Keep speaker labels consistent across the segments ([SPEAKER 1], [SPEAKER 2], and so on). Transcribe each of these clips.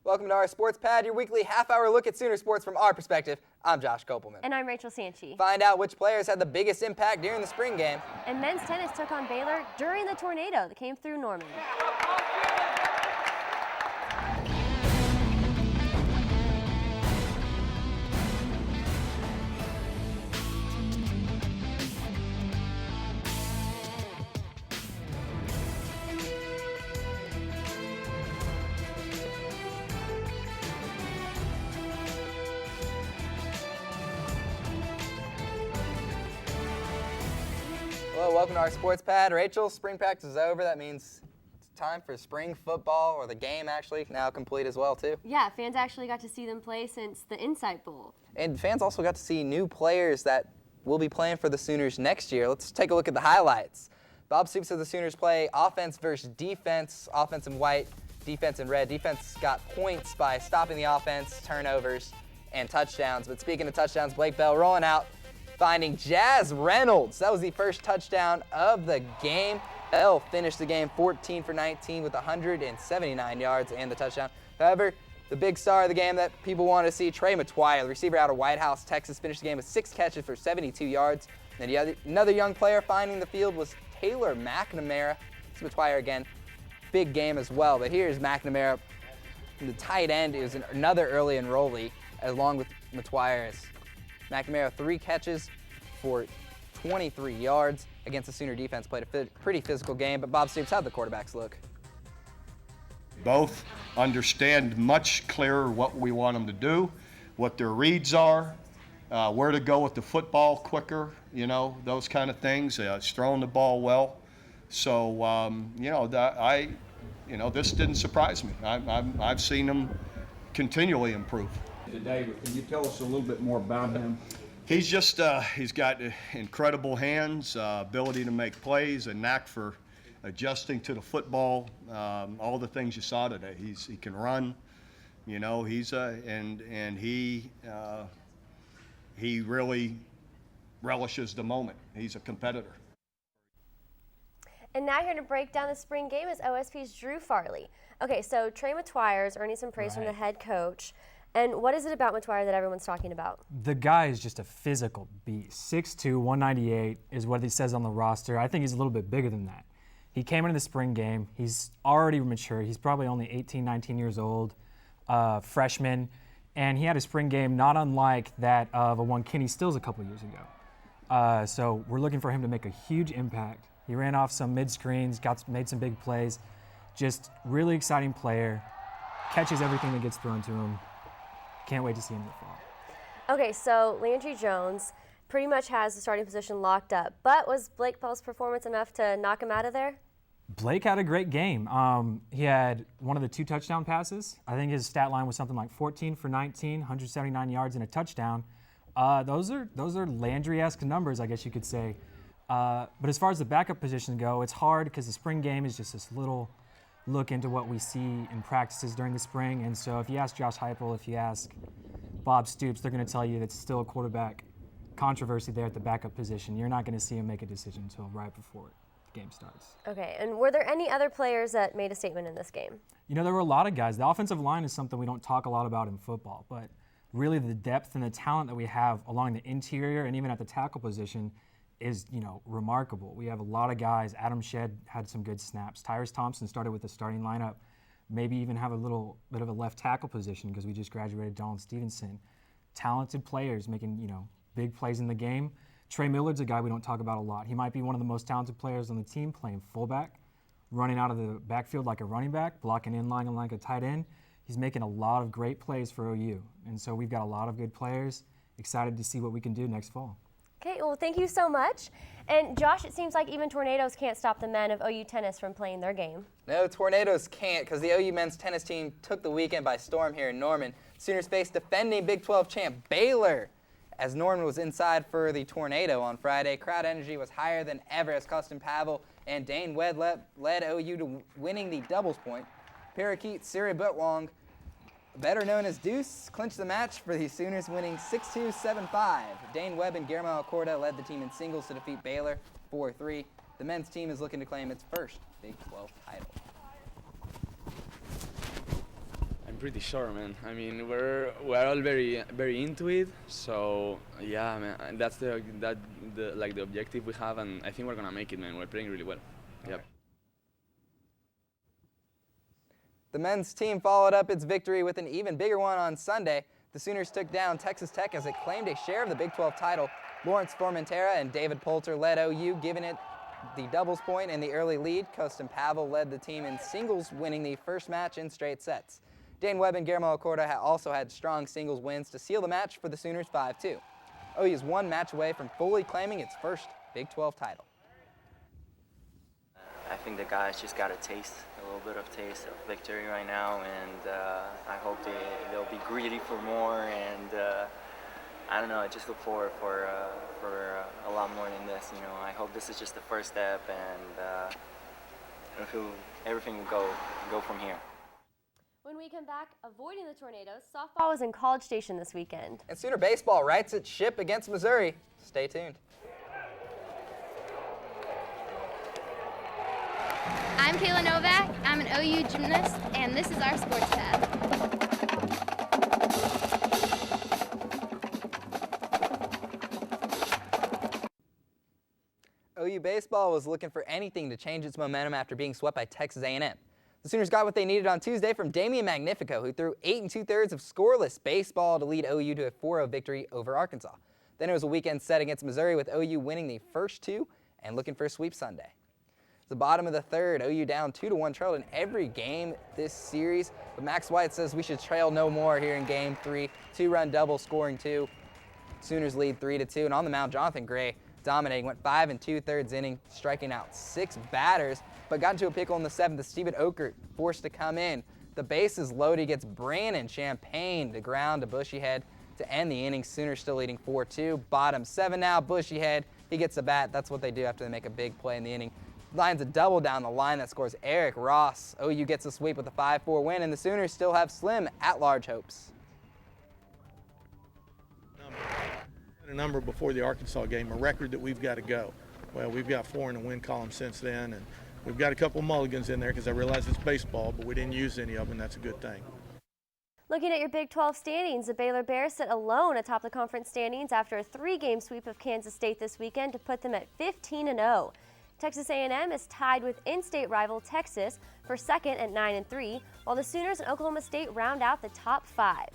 [SPEAKER 1] Welcome to Our Sports Pad, your weekly half-hour look at Sooner sports from our perspective. I'm Josh Kopelman.
[SPEAKER 2] And I'm Rachel Santschi.
[SPEAKER 1] Find out which players had the biggest impact during the spring game.
[SPEAKER 2] And men's tennis took on Baylor during the tornado that came through Norman.
[SPEAKER 1] Hello, welcome to Our Sports Pad. Rachel, spring practice is over. That means it's time for spring football, or the game actually, now complete as well too.
[SPEAKER 2] Yeah, fans actually got to see them play since the Insight Bowl.
[SPEAKER 1] And fans also got to see new players that will be playing for the Sooners next year. Let's take a look at the highlights. Bob Stoops said the Sooners play offense versus defense, offense in white, defense in red. Defense got points by stopping the offense, turnovers, and touchdowns. But speaking of touchdowns, Blake Bell rolling out, finding Jazz Reynolds. That was the first touchdown of the game. Bell finished the game 14 for 19 with 179 yards and the touchdown. However, the big star of the game that people want to see, Trey McTwire, the receiver out of White House, Texas, finished the game with 6 catches for 72 yards. And another young player finding the field was Taylor McNamara. It's McTwire again. Big game as well. But here's McNamara. The tight end is another early enrollee, along with McTwire. McNamara, 3 catches for 23 yards against the Sooner defense. Played a pretty physical game, but Bob Stoops, how'd the quarterbacks look?
[SPEAKER 3] Both understand much clearer what we want them to do, what their reads are, where to go with the football quicker, you know, those kind of things. It's throwing the ball well. So, this didn't surprise me. I've seen them continually improve.
[SPEAKER 4] Today, can you tell us a little bit more about him?
[SPEAKER 3] He's just, he's got incredible hands, ability to make plays, a knack for adjusting to the football, all the things you saw today. He can run, you know, he really relishes the moment. He's a competitor.
[SPEAKER 2] And now here to break down the spring game is OSP's Drew Farley. Okay, so Trey McTwire is earning some praise from the head coach. And what is it about McTwire that everyone's talking about?
[SPEAKER 5] The guy is just a physical beast. 6'2", 198 is what he says on the roster. I think he's a little bit bigger than that. He came into the spring game. He's already mature. He's probably only 18, 19 years old, freshman. And he had a spring game not unlike that of a one Kenny Stills a couple years ago. So we're looking for him to make a huge impact. He ran off some mid-screens, made some big plays. Just really exciting player. Catches everything that gets thrown to him. Can't wait to see him in the fall.
[SPEAKER 2] Okay, so Landry Jones pretty much has the starting position locked up, but was Blake Bell's performance enough to knock him out of there?
[SPEAKER 5] Blake had a great game. He had one of the 2 touchdown passes. I think his stat line was something like 14 for 19, 179 yards and a touchdown. Those are Landry-esque numbers, I guess you could say. But as far as the backup positions go, it's hard because the spring game is just this little look into what we see in practices during the spring. And so if you ask Josh Heupel, if you ask Bob Stoops, they're going to tell you that it's still a quarterback controversy there at the backup position. You're not going to see him make a decision until right before the game starts.
[SPEAKER 2] Okay, and were there any other players that made a statement in this game?
[SPEAKER 5] You know, there were a lot of guys. The offensive line is something we don't talk a lot about in football, but really the depth and the talent that we have along the interior and even at the tackle position is, you know, remarkable. We have a lot of guys. Adam Shedd had some good snaps. Tyrus Thompson started with the starting lineup. Maybe even have a little bit of a left tackle position because we just graduated Donald Stevenson. Talented players making, you know, big plays in the game. Trey Millard's a guy we don't talk about a lot. He might be one of the most talented players on the team, playing fullback, running out of the backfield like a running back, blocking in line like a tight end. He's making a lot of great plays for OU. And so we've got a lot of good players. Excited to see what we can do next fall.
[SPEAKER 2] Okay, well, thank you so much. And Josh, it seems like even tornadoes can't stop the men of OU tennis from playing their game.
[SPEAKER 1] No, tornadoes can't, because the OU men's tennis team took the weekend by storm here in Norman. Sooners faced defending Big 12 champ Baylor. As Norman was inside for the tornado on Friday, crowd energy was higher than ever as Custom Pavel and Dane Webb led OU to winning the doubles point. Parakeet Siri Butwong, better known as Deuce, clinched the match for the Sooners, winning 6-2, 7-5. Dane Webb and Guillermo Alcorta led the team in singles to defeat Baylor 4-3. The men's team is looking to claim its first Big 12 title.
[SPEAKER 6] pretty sure, man. I mean, we're all very into it. So yeah, man, and that's the objective we have, and I think we're gonna make it, man. We're playing really well. Yep.
[SPEAKER 1] The men's team followed up its victory with an even bigger one on Sunday. The Sooners took down Texas Tech as it claimed a share of the Big 12 title. Lawrence Formentera and David Poulter led OU, giving it the doubles point and the early lead. Kostin Pavel led the team in singles, winning the first match in straight sets. Dane Webb and Guillermo Acorda also had strong singles wins to seal the match for the Sooners 5-2. OU is one match away from fully claiming its first Big 12 title.
[SPEAKER 7] I think the guys just got a little bit of taste of victory right now, and I hope they'll be greedy for more, and I don't know, I just look forward for a lot more than this. You know, I hope this is just the first step, and everything will go from here.
[SPEAKER 2] When we come back, avoiding the tornadoes, softball was in College Station this weekend.
[SPEAKER 1] And Sooner baseball rights its ship against Missouri. Stay tuned.
[SPEAKER 8] I'm Kayla Novak, I'm an OU gymnast, and this is our sports pad.
[SPEAKER 1] OU baseball was looking for anything to change its momentum after being swept by Texas A&M. The Sooners got what they needed on Tuesday from Damian Magnifico, who threw 8 2/3 of scoreless baseball to lead OU to a 4-0 victory over Arkansas. Then it was a weekend set against Missouri, with OU winning the first two and looking for a sweep Sunday. The bottom of the third, OU down 2-1, trailed in every game this series, but Max White says we should trail no more here in Game 3. 2-run double, scoring 2. Sooners lead 3-2, and on the mound, Jonathan Gray dominating, went 5 2/3 inning, striking out 6 batters, but got into a pickle in the 7th as Steven Okert forced to come in. The bases loaded, he gets Brandon Champagne to ground to Bushyhead to end the inning. Sooners still leading 4-2. Bottom 7 now, Bushyhead, he gets the bat. That's what they do after they make a big play in the inning. Lines a double down the line that scores Eric Ross. OU gets a sweep with a 5-4 win, and the Sooners still have slim at-large hopes.
[SPEAKER 9] A number before the Arkansas game, a record that we've got to go. Well, we've got 4 in the win column since then, and we've got a couple of mulligans in there because I realize it's baseball, but we didn't use any of them. That's a good thing.
[SPEAKER 2] Looking at your Big 12 standings, the Baylor Bears sit alone atop the conference standings after a 3-game sweep of Kansas State this weekend to put them at 15-0. Texas A&M is tied with in-state rival Texas for second at 9-3, while the Sooners and Oklahoma State round out the top 5.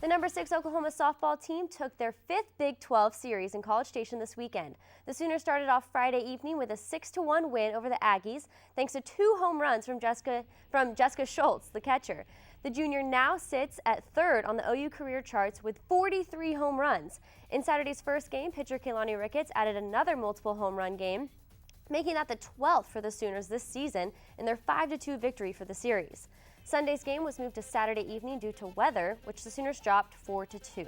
[SPEAKER 2] The number 6 Oklahoma softball team took their 5th Big 12 series in College Station this weekend. The Sooners started off Friday evening with a 6-1 win over the Aggies, thanks to 2 home runs from Jessica Schultz, the catcher. The junior now sits at 3rd on the OU career charts with 43 home runs. In Saturday's first game, pitcher Kehlani Ricketts added another multiple home run game, making that the 12th for the Sooners this season in their 5-2 victory for the series. Sunday's game was moved to Saturday evening due to weather, which the Sooners dropped 4-2.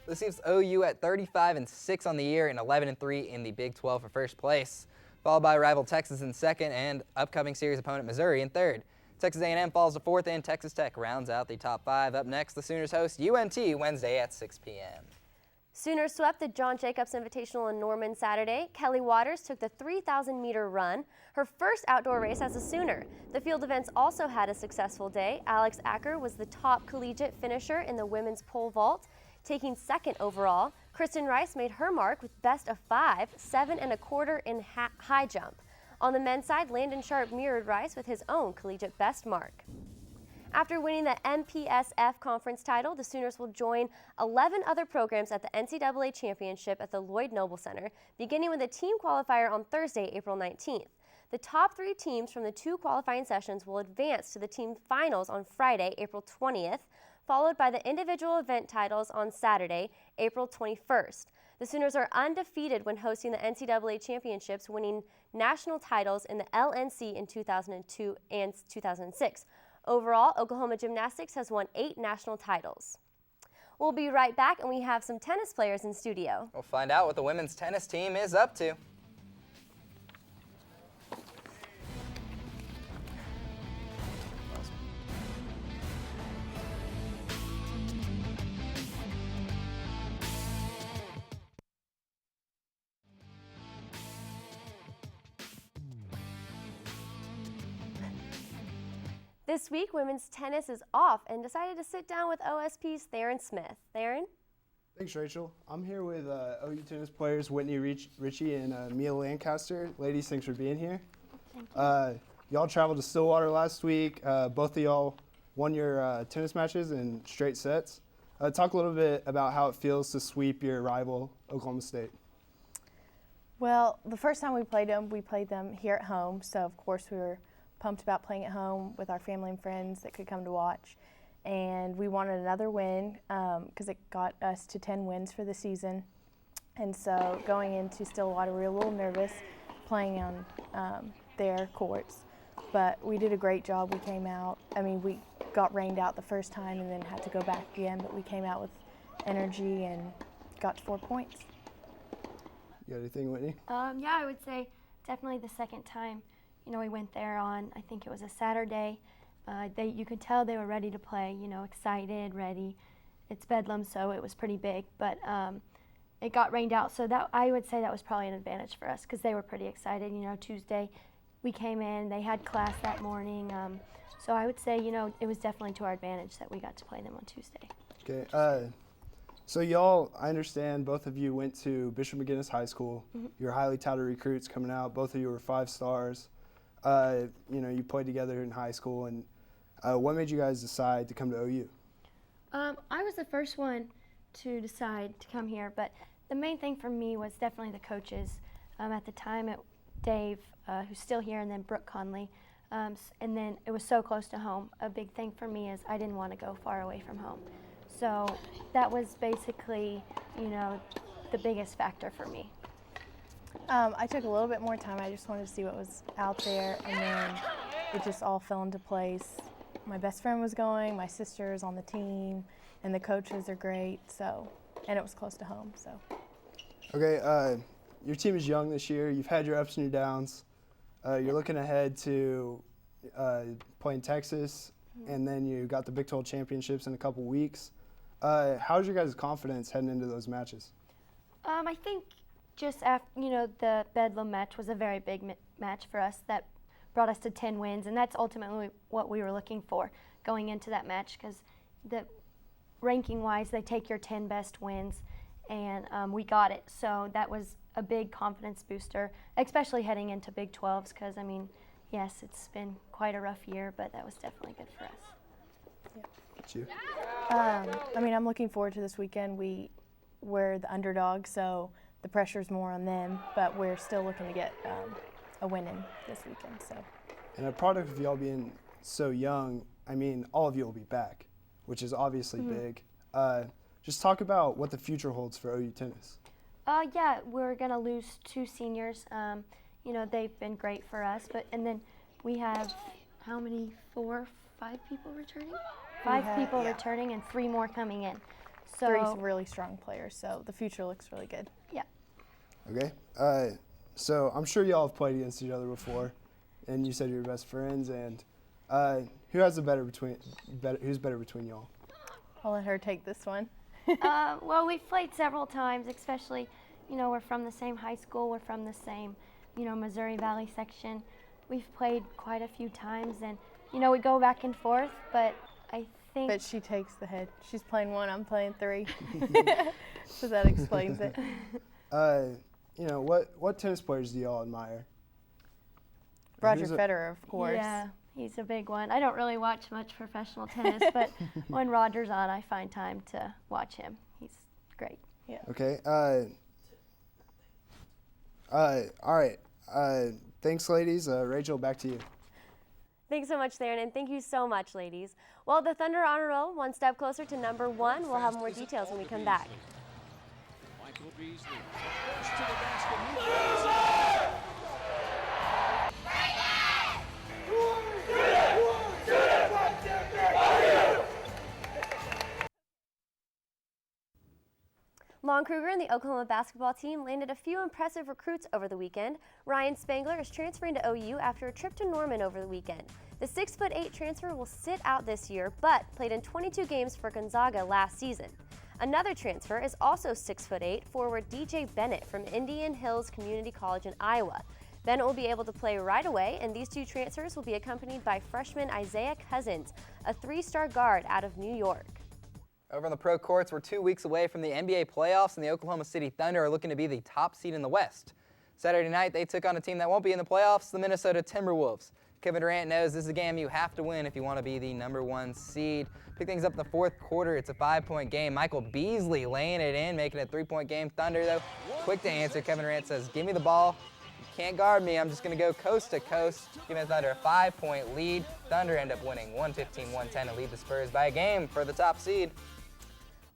[SPEAKER 1] This leaves OU at 35-6 on the year and 11-3 in the Big 12 for first place, followed by rival Texas in second and upcoming series opponent Missouri in third. Texas A&M falls to 4th, and Texas Tech rounds out the top 5. Up next, the Sooners host UNT Wednesday at 6 p.m.
[SPEAKER 2] Sooners swept the John Jacobs Invitational in Norman Saturday. Kelly Waters took the 3,000-meter run, her first outdoor race as a Sooner. The field events also had a successful day. Alex Acker was the top collegiate finisher in the women's pole vault, taking 2nd overall. Kristen Rice made her mark with best of 5, 7 1/4 in high jump. On the men's side, Landon Sharp mirrored Rice with his own collegiate best mark. After winning the MPSF conference title, the Sooners will join 11 other programs at the NCAA Championship at the Lloyd Noble Center, beginning with a team qualifier on Thursday, April 19th. The top 3 teams from the 2 qualifying sessions will advance to the team finals on Friday, April 20th, followed by the individual event titles on Saturday, April 21st. The Sooners are undefeated when hosting the NCAA Championships, winning national titles in the LNC in 2002 and 2006. Overall, Oklahoma Gymnastics has won 8 national titles. We'll be right back, and we have some tennis players in studio.
[SPEAKER 1] We'll find out what the women's tennis team is up to.
[SPEAKER 2] This week, women's tennis is off and decided to sit down with OSP's Theron Smith. Theron?
[SPEAKER 10] Thanks, Rachel. I'm here with OU tennis players Whitney, Ritchie, and Mia Lancaster. Ladies, thanks for being here.
[SPEAKER 2] Thank you.
[SPEAKER 10] Y'all traveled to Stillwater last week. Both of y'all won your tennis matches in straight sets. Talk a little bit about how it feels to sweep your rival, Oklahoma State.
[SPEAKER 11] Well, the first time we played them here at home, so of course we were pumped about playing at home with our family and friends that could come to watch. And we wanted another win because it got us to 10 wins for the season. And so going into Stillwater, we were a little nervous playing on their courts. But we did a great job. We came out, we got rained out the first time and then had to go back again, but we came out with energy and got to 4 points.
[SPEAKER 10] You got anything, Whitney?
[SPEAKER 12] Yeah, I would say definitely the second time. We went there on, I think it was a Saturday. You could tell they were ready to play, excited, ready. It's Bedlam, so it was pretty big, but it got rained out. So that I would say that was probably an advantage for us because they were pretty excited. Tuesday we came in, they had class that morning. So I would say, it was definitely to our advantage that we got to play them on Tuesday.
[SPEAKER 10] Okay. So y'all, I understand both of you went to Bishop McGinnis High School.
[SPEAKER 12] Mm-hmm.
[SPEAKER 10] You're highly touted recruits coming out. Both of you were 5 stars. You played together in high school, and what made you guys decide to come to OU?
[SPEAKER 12] I was the first one to decide to come here, but the main thing for me was definitely the coaches. At the time, Dave, who's still here, and then Brooke Conley, and then it was so close to home. A big thing for me is I didn't want to go far away from home. So that was basically, the biggest factor for me.
[SPEAKER 11] I took a little bit more time. I just wanted to see what was out there, and then it just all fell into place. My best friend was going, my sister's on the team, and the coaches are great, and it was close to home, so.
[SPEAKER 10] Okay, your team is young this year. You've had your ups and your downs. You're looking ahead to playing Texas, and then you got the Big 12 championships in a couple weeks. How's your guys' confidence heading into those matches?
[SPEAKER 12] I think just after, the Bedlam match was a very big match for us that brought us to 10 wins, and that's ultimately what we were looking for going into that match because the ranking-wise, they take your 10 best wins, and we got it. So that was a big confidence booster, especially heading into Big 12s because, yes, it's been quite a rough year, but that was definitely good for us.
[SPEAKER 11] Yeah.
[SPEAKER 10] That's you.
[SPEAKER 11] I'm looking forward to this weekend. We're the underdog, so the pressure's more on them, but we're still looking to get a win in this weekend. So.
[SPEAKER 10] And a product of y'all being so young, all of you will be back, which is obviously big. Just talk about what the future holds for OU tennis.
[SPEAKER 12] Yeah, we're going to lose 2 seniors. They've been great for us, and then we have how many, 4, 5 people returning? 5 people returning and 3 more coming in. So
[SPEAKER 11] 3 really strong players, so the future looks really good.
[SPEAKER 12] Yeah.
[SPEAKER 10] Okay. So I'm sure y'all have played against each other before, and you said you're best friends. And who's better between y'all?
[SPEAKER 11] I'll let her take this one.
[SPEAKER 12] Well, we've played several times, especially, we're from the same high school, we're from the same, Missouri Valley section. We've played quite a few times, and, we go back and forth, but I think.
[SPEAKER 11] But she takes the head. She's playing 1, I'm playing 3. So that explains it.
[SPEAKER 10] What tennis players do y'all admire?
[SPEAKER 11] Roger Federer, of course.
[SPEAKER 12] Yeah, he's a big one. I don't really watch much professional tennis, but when Roger's on, I find time to watch him. He's great.
[SPEAKER 11] Yeah.
[SPEAKER 10] Okay. All right. Thanks, ladies. Rachel, back to you.
[SPEAKER 2] Thanks so much, Theron, and thank you so much, ladies. Well, the Thunder on a roll, one step closer to number 1. We'll have more details when we come back.
[SPEAKER 13] Michael Beasley pushed to the basket.
[SPEAKER 2] Lon Kruger and the Oklahoma basketball team landed a few impressive recruits over the weekend. Ryan Spangler is transferring to OU after a trip to Norman over the weekend. The 6'8" transfer will sit out this year, but played in 22 games for Gonzaga last season. Another transfer is also 6'8" forward DJ Bennett from Indian Hills Community College in Iowa. Bennett will be able to play right away, and these two transfers will be accompanied by freshman Isaiah Cousins, a 3-star guard out of New York.
[SPEAKER 1] Over on the pro courts, we're 2 weeks away from the NBA playoffs, and the Oklahoma City Thunder are looking to be the top seed in the West. Saturday night, they took on a team that won't be in the playoffs, the Minnesota Timberwolves. Kevin Durant knows this is a game you have to win if you want to be the #1 seed. Pick things up in the fourth quarter. It's a 5-point game. Michael Beasley laying it in, making it a 3-point game. Thunder, though, quick to answer. Kevin Durant says, give me the ball. You can't guard me. I'm just going to go coast to coast. Giving Thunder a 5-point lead. Thunder end up winning 115-110 and lead the Spurs by a game for the top seed.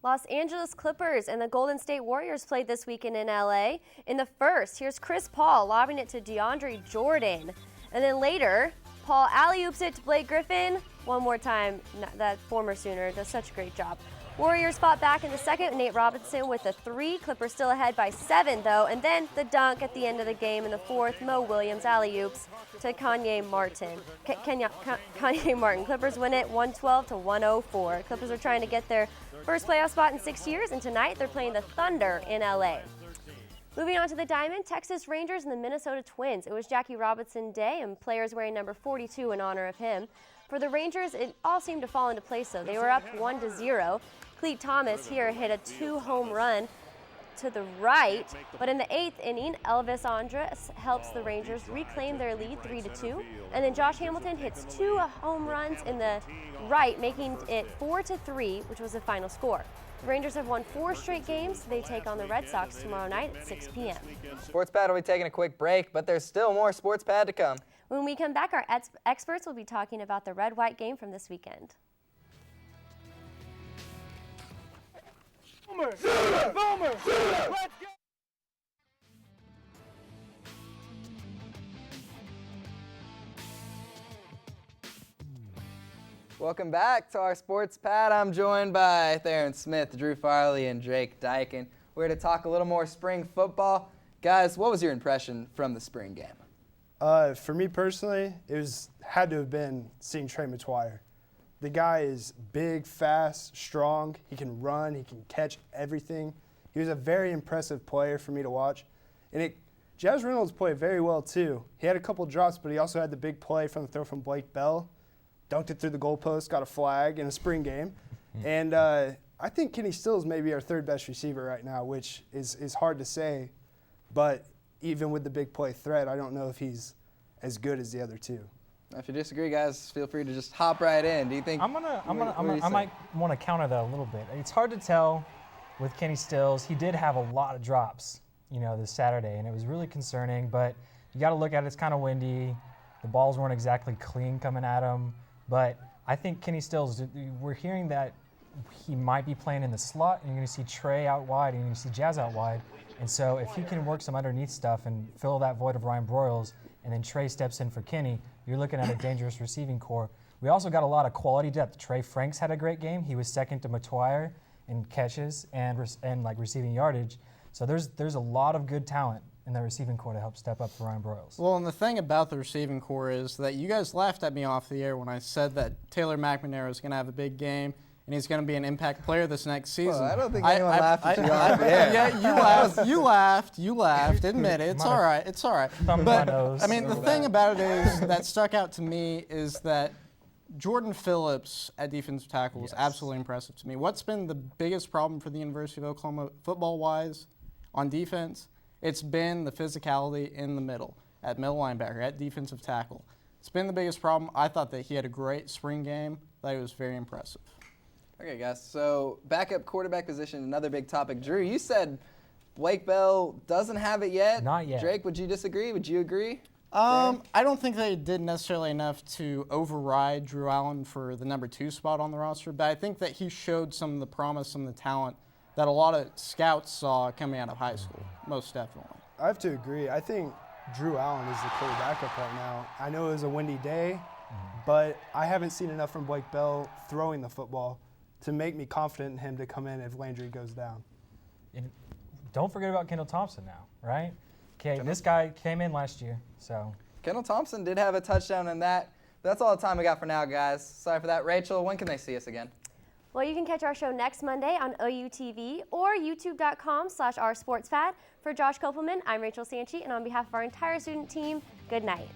[SPEAKER 2] Los Angeles Clippers and the Golden State Warriors played this weekend in LA. In the first, here's Chris Paul lobbing it to DeAndre Jordan. And then later, Paul alley-oops it to Blake Griffin. One more time, that former Sooner does such a great job. Warriors fought back in the second. Nate Robinson with a 3. Clippers still ahead by 7, though. And then the dunk at the end of the game in the fourth. Mo Williams alley-oops to Kanye Martin. Kanye Martin. Clippers win it 112-104. Clippers are trying to get their first playoff spot in 6 years, and tonight they're playing the Thunder in LA. Moving on to the Diamond, Texas Rangers and the Minnesota Twins. It was Jackie Robinson Day, and players wearing number 42 in honor of him. For the Rangers, it all seemed to fall into place, though. They were up 1-0. Cleet Thomas here hit a 2-home run to the right, but in the 8th inning, Elvis Andrus helps the Rangers reclaim their lead 3-2, and then Josh Hamilton hits 2 home runs in the right, making it 4-3, which was the final score. The Rangers have won 4 straight games. They take on the Red Sox tomorrow night at 6 p.m.
[SPEAKER 1] SportsPad will be taking a quick break, but there's still more SportsPad to come.
[SPEAKER 2] When we come back, our experts will be talking about the red-white game from this weekend.
[SPEAKER 13] Boomer! Boomer! Let's go!
[SPEAKER 1] Welcome back to our SportsPad. I'm joined by Theron Smith, Drew Farley, and Drake Dyken. We're here to talk a little more spring football. Guys, what was your impression from the spring game?
[SPEAKER 10] For me personally, it had to have been seeing Trey McGuire. The guy is big, fast, strong. He can run. He can catch everything. He was a very impressive player for me to watch. And Jazz Reynolds played very well, too. He had a couple drops, but he also had the big play from the throw from Blake Bell. Dunked it through the goalpost, got a flag in a spring game. And I think Kenny Stills may be our 3rd best receiver right now, which is hard to say. But even with the big play threat, I don't know if he's as good as the other 2.
[SPEAKER 1] If you disagree, guys, feel free to just hop right in. Do you think?
[SPEAKER 5] I might want to counter that a little bit. It's hard to tell with Kenny Stills. He did have a lot of drops, this Saturday, and it was really concerning. But you got to look at it. It's kind of windy. The balls weren't exactly clean coming at him. But I think Kenny Stills, we're hearing that he might be playing in the slot, and you're going to see Trey out wide, and you're going to see Jazz out wide. And so if he can work some underneath stuff and fill that void of Ryan Broyles, and then Trey steps in for Kenny, you're looking at a dangerous receiving core. We also got a lot of quality depth. Trey Franks had a great game. He was second to McGuire in catches and receiving yardage. So there's a lot of good talent in the receiving core to help step up for Ryan Broyles.
[SPEAKER 14] Well, and the thing about the receiving core is that you guys laughed at me off the air when I said that Taylor McNamara is going to have a big game and he's going to be an impact player this next season.
[SPEAKER 1] Well, I don't think anyone laughed at you off the air.
[SPEAKER 14] Yeah, you laughed. Admit it. It's all right. But, I mean, the thing about it is that stuck out to me is that Jordan Phillips at defensive tackle was absolutely impressive to me. What's been the biggest problem for the University of Oklahoma football-wise on defense? It's been the physicality in the middle, at middle linebacker, at defensive tackle. It's been the biggest problem. I thought that he had a great spring game. I thought he was very impressive.
[SPEAKER 1] Okay, guys, so backup quarterback position, another big topic. Drew, you said Blake Bell doesn't have it yet.
[SPEAKER 5] Not yet.
[SPEAKER 1] Drake, would you disagree? Would you agree?
[SPEAKER 14] I don't think they did necessarily enough to override Drew Allen for the number 2 spot on the roster, but I think that he showed some of the promise, some of the talent that a lot of scouts saw coming out of high school, most definitely.
[SPEAKER 10] I have to agree. I think Drew Allen is the clear backup right now. I know it was a windy day, but I haven't seen enough from Blake Bell throwing the football to make me confident in him to come in if Landry goes down.
[SPEAKER 5] And don't forget about Kendall Thompson now, right? Okay, this guy came in last year, so.
[SPEAKER 1] Kendall Thompson did have a touchdown in that. But that's all the time we got for now, guys. Sorry for that. Rachel, when can they see us again?
[SPEAKER 2] Well, you can catch our show next Monday on OU TV or youtube.com/OurSportsPad. For Josh Kopelman, I'm Rachel Santschi, and on behalf of our entire student team, good night.